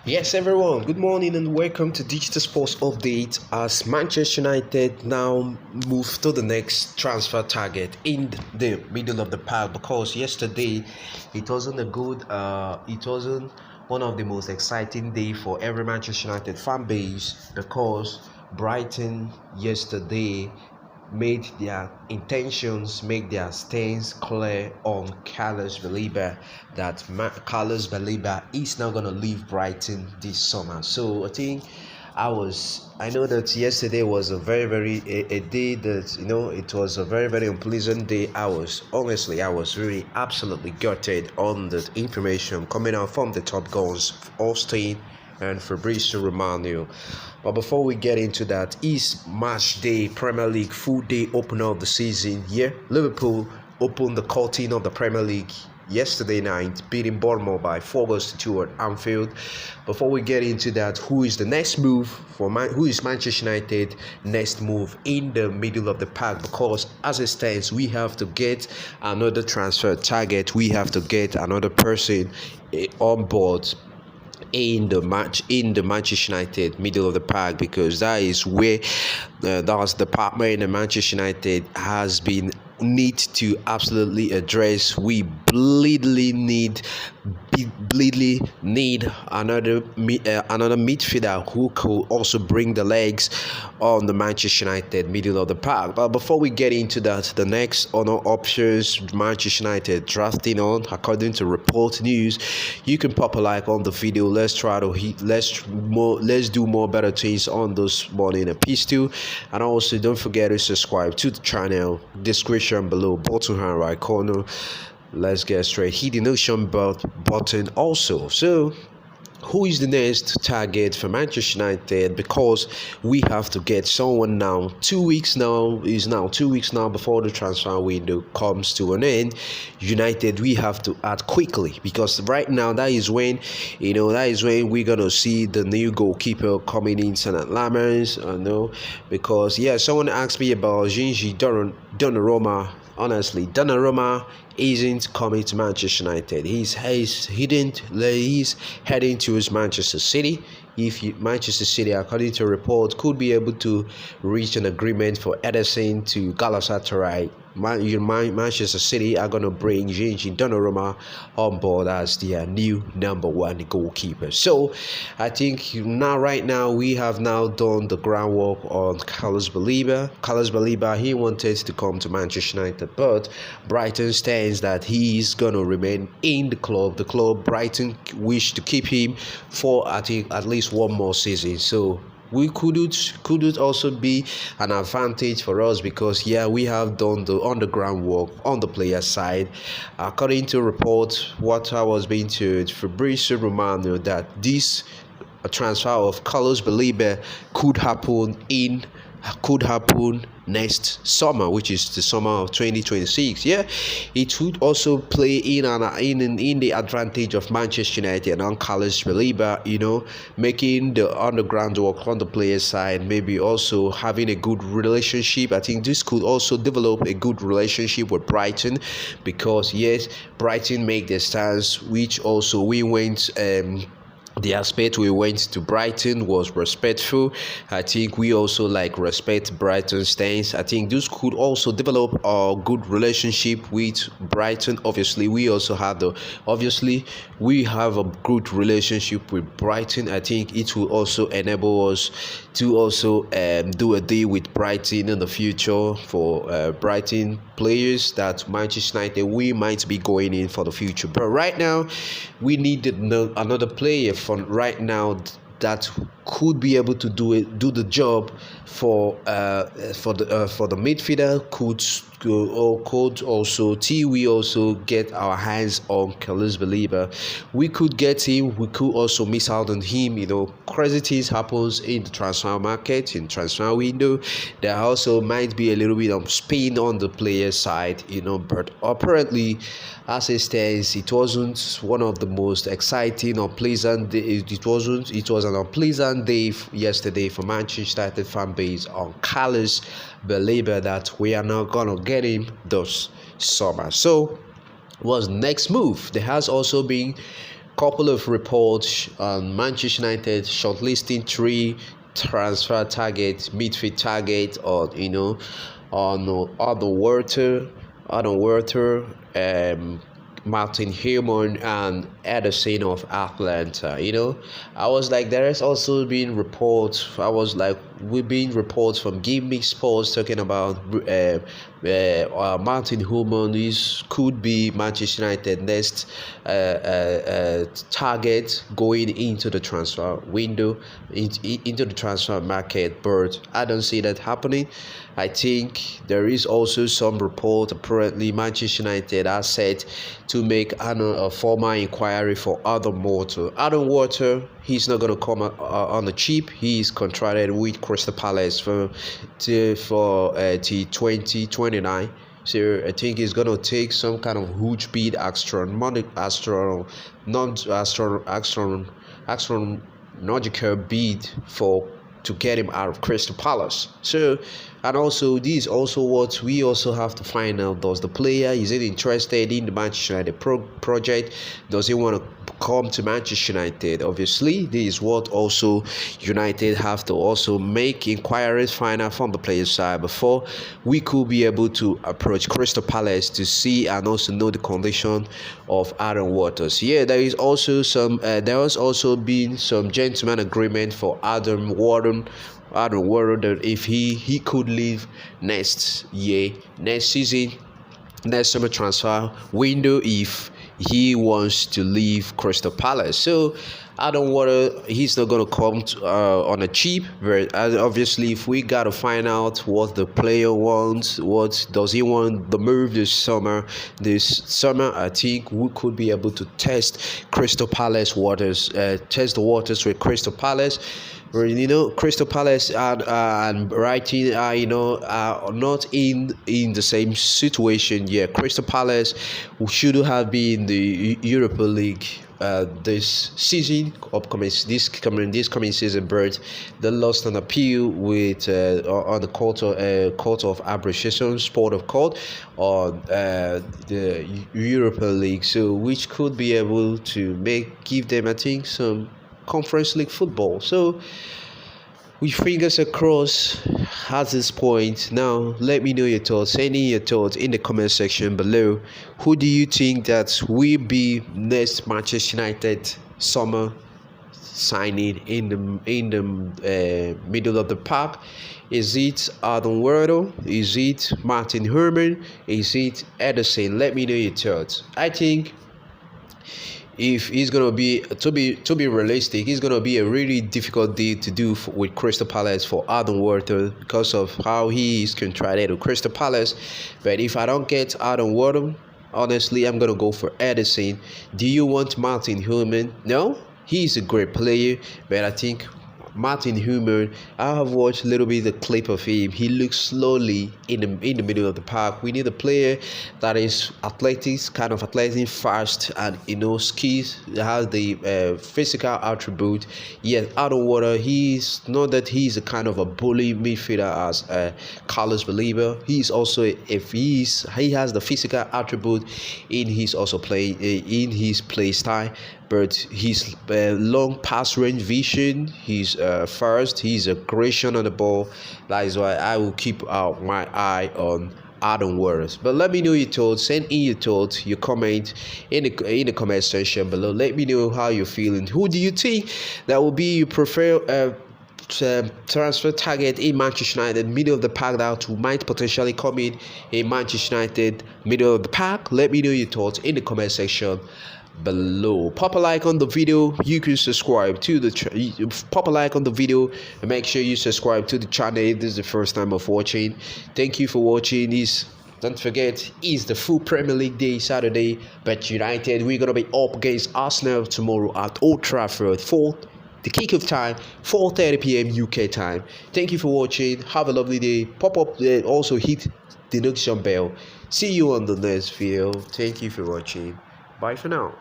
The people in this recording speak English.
Yes, everyone, good morning and welcome to Digital Sports Update as Manchester United now move to the next transfer target in the middle of the pack because yesterday it wasn't one of the most exciting day for every Manchester United fan base because Brighton yesterday made their intentions, make their stance clear on Carlos Beleba that Carlos Beleba is now going to leave Brighton this summer. So I know that yesterday was a day that it was a very unpleasant day. I was really absolutely gutted on the information coming out from the top guns, Austin and Fabrizio Romano. But before we get into that, is match day Premier League full day opener of the season. Yeah, Liverpool opened the curtain of the Premier League yesterday night, beating Bournemouth by 4-2 at Anfield. Before we get into that, who is the next move who is Manchester United next move in the middle of the pack? Because as it stands, we have to get another transfer target. We have to get another person on board in the Manchester United middle of the pack, because that is where that's the department in the Manchester United has been need to absolutely address. We bleedly need another midfielder who could also bring the legs on the Manchester United middle of the pack. But before we get into that, the next honor options Manchester United drafting on, according to Report News. You can pop a like on the video. Let's do more better things on this morning epistle. And also don't forget to subscribe to the channel. Description below, bottom hand right corner. Let's get straight. Hit the notion button also. So who is the next target for Manchester United? Because we have to get someone now. 2 weeks now before the transfer window comes to an end. United, we have to act quickly, because right now that is when we're gonna see the new goalkeeper coming in, St. Lammers. Because someone asked me about Gigi Donnarumma. Honestly, Donnarumma isn't coming to Manchester United. He's heading towards Manchester City. Manchester City, according to a report, could be able to reach an agreement for Ederson to Galatasaray, Manchester City are going to bring Gigi Donnarumma on board as their new number one goalkeeper. So I think right now we have now done the groundwork on Carlos Beleba. He wanted to come to Manchester United, but Brighton stands that he is going to remain in the club. Brighton wish to keep him for I think at least one more season. So we could it also be an advantage for us, because we have done the underground work on the player side. According to reports, what I was being told, Fabrizio Romano, that this transfer of Carlos Beleba could happen next summer, which is the summer of 2026. It would also play in the advantage of Manchester United and Carlos Beleba, making the underground work on the player side, maybe also having a good relationship. I think this could also develop a good relationship with Brighton, because Brighton make the stance, which also we went the aspect we went to Brighton was respectful. I think we also respect Brighton's stance. I think this could also develop a good relationship with Brighton. Obviously, we have a good relationship with Brighton. I think it will also enable us to also do a deal with Brighton in the future for Brighton players that Manchester United we might be going in for the future. But right now, we need another player from right now that could be able to do the job for the midfielder. Could also we also get our hands on Carlos Beleba. We could get him. We could also miss out on him. Crazy things happens in the transfer market, in transfer window. There also might be a little bit of spin on the player side. But apparently, as it stands, it wasn't one of the most exciting or pleasant. It was an unpleasant day yesterday for Manchester United fan base on Carlos Beleba, that we are not gonna get him this summer. So what's next move? There has also been couple of reports on Manchester United shortlisting three transfer targets, midfield target, or on the water, Martin Hillman and Ederson of Atlanta. I was like, there has also been reports. I was like, we've been reports from Give Me Sports talking about Martin Hillman. This could be Manchester United next target going into the transfer window, into the transfer market. But I don't see that happening. I think there is also some report. Apparently, Manchester United are set to make a formal inquiry for Adam Water. Adam Water, he's not going to come on the cheap. He's contracted with Crystal Palace for 2029. So I think he's gonna take some kind of huge bid, astronomical bid to get him out of Crystal Palace. So, and also this is also what we also have to find out. Does the player, is it interested in the Manchester United project? Does he want to come to Manchester United? Obviously, this is what also United have to also make inquiries, find out from the player's side before we could be able to approach Crystal Palace to see and also know the condition of Aaron Waters. Yeah, there is also some. There has also been some gentleman agreement for Adam Wharton, that if he could leave next season, next summer transfer window, if he wants to leave Crystal Palace. So I don't want to. He's not gonna come on a cheap. But obviously, if we gotta find out what the player wants, what does he want the move this summer? I think we could be able to test Crystal Palace waters. Test the waters with Crystal Palace. Crystal Palace and Brighton are not in the same situation. Yeah, Crystal Palace should have been the Europa League this season, this coming season, but they lost an appeal with on the court of arbitration, sport of court, on the Europa League, so which could be able to give them, I think, some Conference League football. So with fingers across at this point. Now let me know your thoughts. Send in your thoughts in the comment section below. Who do you think that will be next Manchester United summer signing in the middle of the park? Is it Adam Wardle? Is it Martin Herman? Is it Ederson? Let me know your thoughts. I think if he's gonna be to be realistic, it's gonna be a really difficult deal to do with Crystal Palace for Adam Wharton because of how he is contracted to Crystal Palace. But if I don't get Adam Wharton, honestly, I'm gonna go for Ederson. Do you want Martin Hillman? No, he's a great player, but I think Martin Hillman, I have watched a little bit of the clip of him. He looks slowly in the middle of the park. We need a player that is athletic, fast, and skills, that has the physical attribute. Yes, out of water. He's not that he's a kind of a bully midfielder as Carlos Beleba. He's also, if he has the physical attribute in his play style. But his long pass range vision, his his aggression on the ball. That is why I will keep my eye on Adam Waters. But let me know your thoughts. Send in your thoughts, your comment in the comment section below. Let me know how you're feeling. Who do you think that will be your preferred transfer target in Manchester United, middle of the park, that might potentially come in Manchester United middle of the park? Let me know your thoughts in the comment section below. Pop a like on the video. You can subscribe to the pop a like on the video and make sure you subscribe to the channel if this is the first time of watching. Thank you for watching this. Don't forget, it's the full Premier League day, Saturday. But United, we're gonna be up against Arsenal tomorrow at Old Trafford for the kickoff time, 4:30 p.m. UK time. Thank you for watching. Have a lovely day. Pop up there, also hit the notification bell. See you on the next video. Thank you for watching. Bye for now.